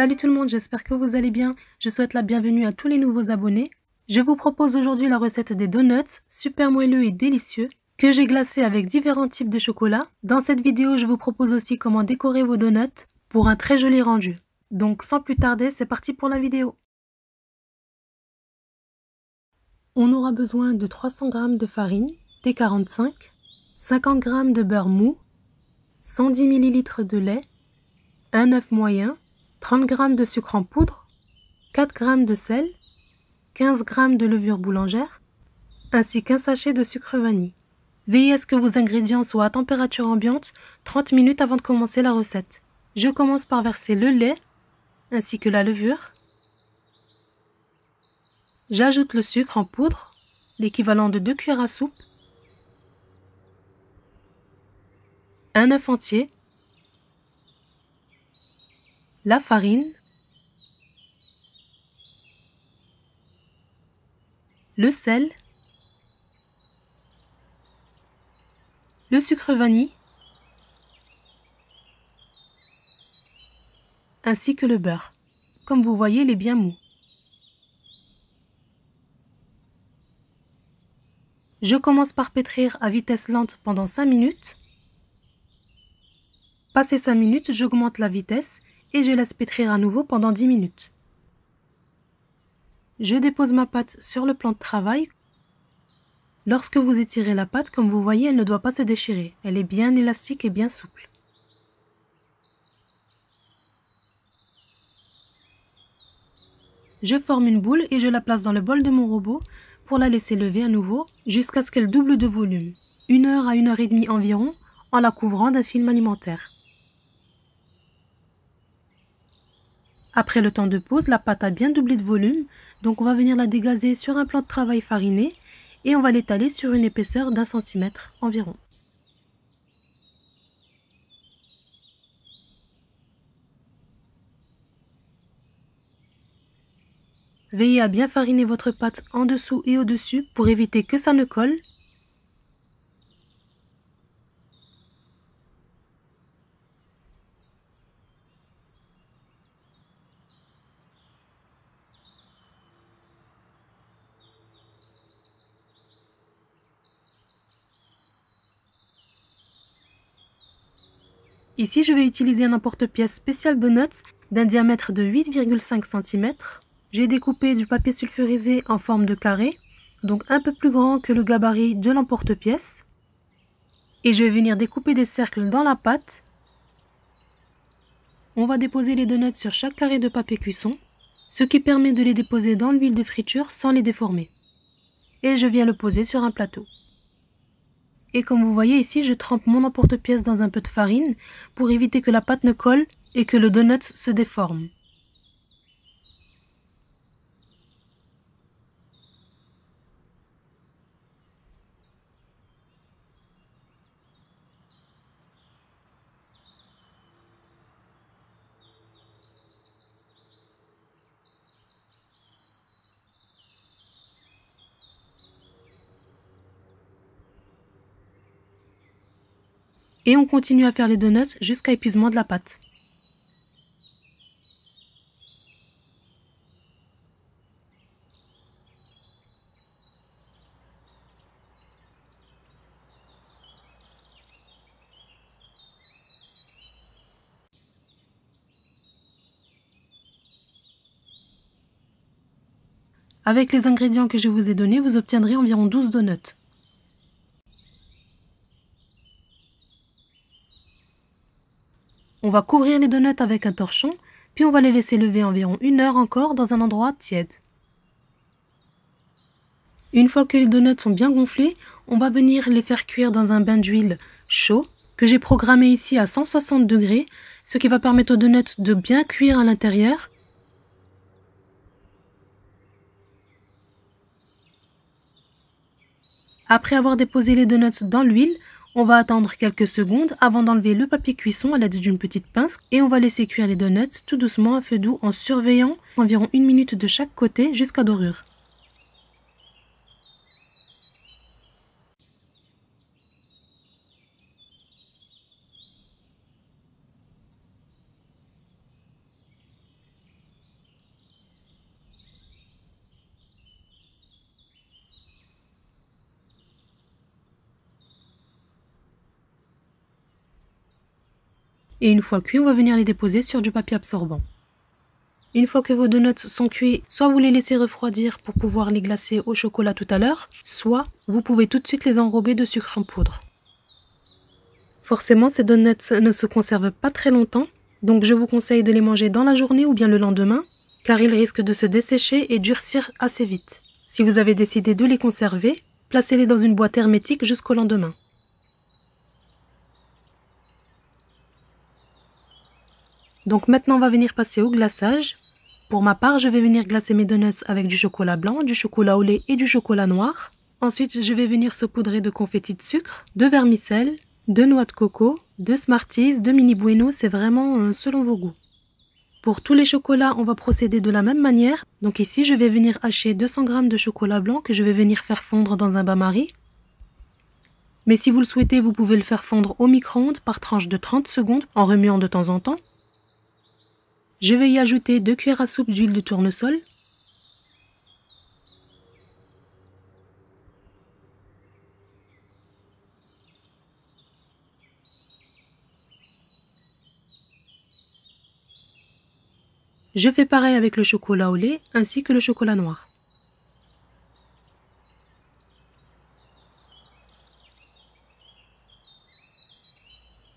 Salut tout le monde, j'espère que vous allez bien. Je souhaite la bienvenue à tous les nouveaux abonnés. Je vous propose aujourd'hui la recette des donuts, super moelleux et délicieux, que j'ai glacés avec différents types de chocolat. Dans cette vidéo, je vous propose aussi comment décorer vos donuts pour un très joli rendu. Donc sans plus tarder, c'est parti pour la vidéo. On aura besoin de 300 g de farine, T45, 50 g de beurre mou, 110 ml de lait, un œuf moyen, 30 g de sucre en poudre, 4 g de sel, 15 g de levure boulangère, ainsi qu'un sachet de sucre vanille. Veillez à ce que vos ingrédients soient à température ambiante 30 minutes avant de commencer la recette. Je commence par verser le lait, ainsi que la levure. J'ajoute le sucre en poudre, l'équivalent de 2 cuillères à soupe, un œuf entier, la farine, le sel, le sucre vanille, ainsi que le beurre. Comme vous voyez, il est bien mou. Je commence par pétrir à vitesse lente pendant 5 minutes. Passé 5 minutes, j'augmente la vitesse et je laisse pétrir à nouveau pendant 10 minutes. Je dépose ma pâte sur le plan de travail. Lorsque vous étirez la pâte, comme vous voyez, elle ne doit pas se déchirer. Elle est bien élastique et bien souple. Je forme une boule et je la place dans le bol de mon robot pour la laisser lever à nouveau jusqu'à ce qu'elle double de volume. 1 heure à 1 heure et demie environ, en la couvrant d'un film alimentaire. Après le temps de pause, la pâte a bien doublé de volume, donc on va venir la dégazer sur un plan de travail fariné et on va l'étaler sur une épaisseur d'1 centimètre environ. Veillez à bien fariner votre pâte en dessous et au-dessus pour éviter que ça ne colle. Ici, je vais utiliser un emporte-pièce spécial donuts d'un diamètre de 8,5 cm. J'ai découpé du papier sulfurisé en forme de carré, donc un peu plus grand que le gabarit de l'emporte-pièce. Et je vais venir découper des cercles dans la pâte. On va déposer les donuts sur chaque carré de papier cuisson, ce qui permet de les déposer dans l'huile de friture sans les déformer. Et je viens le poser sur un plateau. Et comme vous voyez ici, je trempe mon emporte-pièce dans un peu de farine pour éviter que la pâte ne colle et que le donut se déforme. Et on continue à faire les donuts jusqu'à épuisement de la pâte. Avec les ingrédients que je vous ai donnés, vous obtiendrez environ 12 donuts. On va couvrir les donuts avec un torchon, puis on va les laisser lever environ 1 heure encore dans un endroit tiède. Une fois que les donuts sont bien gonflés, on va venir les faire cuire dans un bain d'huile chaud que j'ai programmé ici à 160 degrés, ce qui va permettre aux donuts de bien cuire à l'intérieur. Après avoir déposé les donuts dans l'huile, on va attendre quelques secondes avant d'enlever le papier cuisson à l'aide d'une petite pince et on va laisser cuire les donuts tout doucement à feu doux en surveillant environ 1 minute de chaque côté jusqu'à dorure. Et une fois cuits, on va venir les déposer sur du papier absorbant. Une fois que vos donuts sont cuits, soit vous les laissez refroidir pour pouvoir les glacer au chocolat tout à l'heure, soit vous pouvez tout de suite les enrober de sucre en poudre. Forcément, ces donuts ne se conservent pas très longtemps, donc je vous conseille de les manger dans la journée ou bien le lendemain, car ils risquent de se dessécher et durcir assez vite. Si vous avez décidé de les conserver, placez-les dans une boîte hermétique jusqu'au lendemain. Donc maintenant, on va venir passer au glaçage. Pour ma part, je vais venir glacer mes donuts avec du chocolat blanc, du chocolat au lait et du chocolat noir. Ensuite, je vais venir saupoudrer de confetti de sucre, de vermicelle, de noix de coco, de Smarties, de Mini Bueno, c'est vraiment selon vos goûts. Pour tous les chocolats, on va procéder de la même manière. Donc ici, je vais venir hacher 200 g de chocolat blanc que je vais venir faire fondre dans un bain-marie. Mais si vous le souhaitez, vous pouvez le faire fondre au micro-ondes par tranche de 30 secondes en remuant de temps en temps. Je vais y ajouter 2 cuillères à soupe d'huile de tournesol. Je fais pareil avec le chocolat au lait ainsi que le chocolat noir.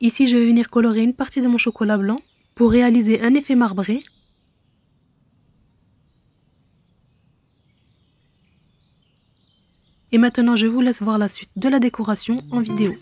Ici, je vais venir colorer une partie de mon chocolat blanc pour réaliser un effet marbré. Et maintenant, je vous laisse voir la suite de la décoration en vidéo.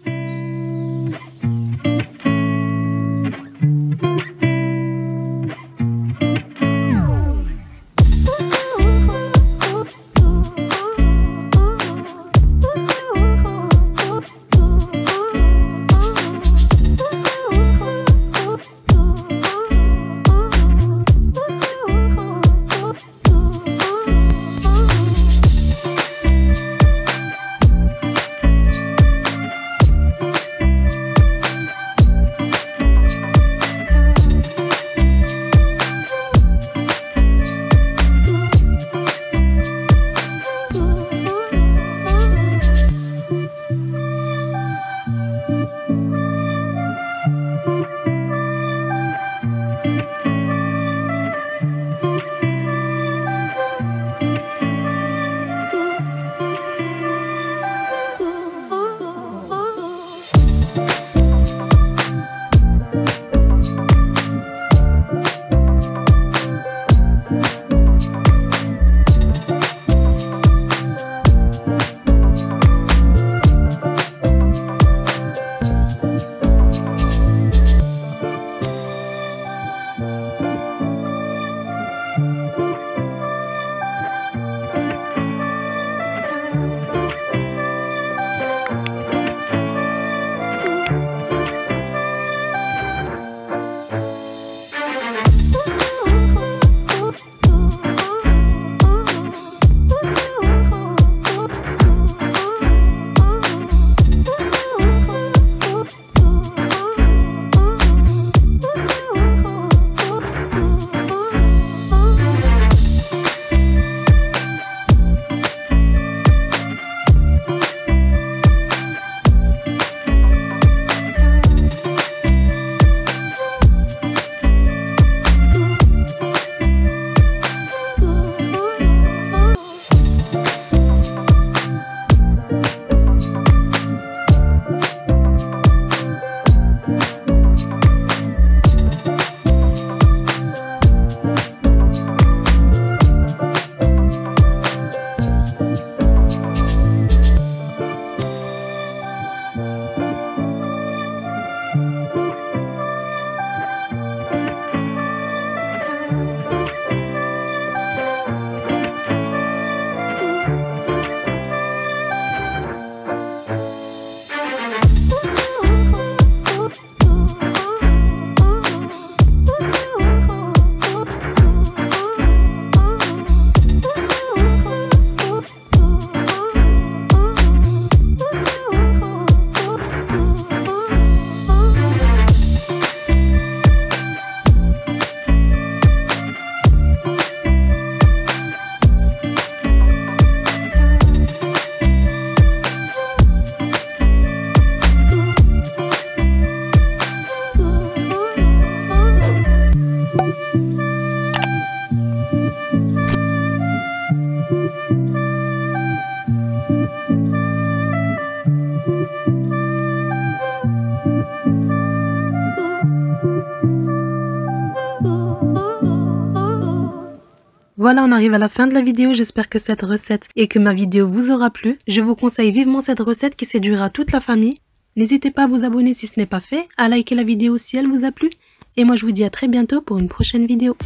Voilà, on arrive à la fin de la vidéo. J'espère que cette recette et que ma vidéo vous aura plu. Je vous conseille vivement cette recette qui séduira toute la famille. N'hésitez pas à vous abonner si ce n'est pas fait, à liker la vidéo si elle vous a plu. Et moi, je vous dis à très bientôt pour une prochaine vidéo.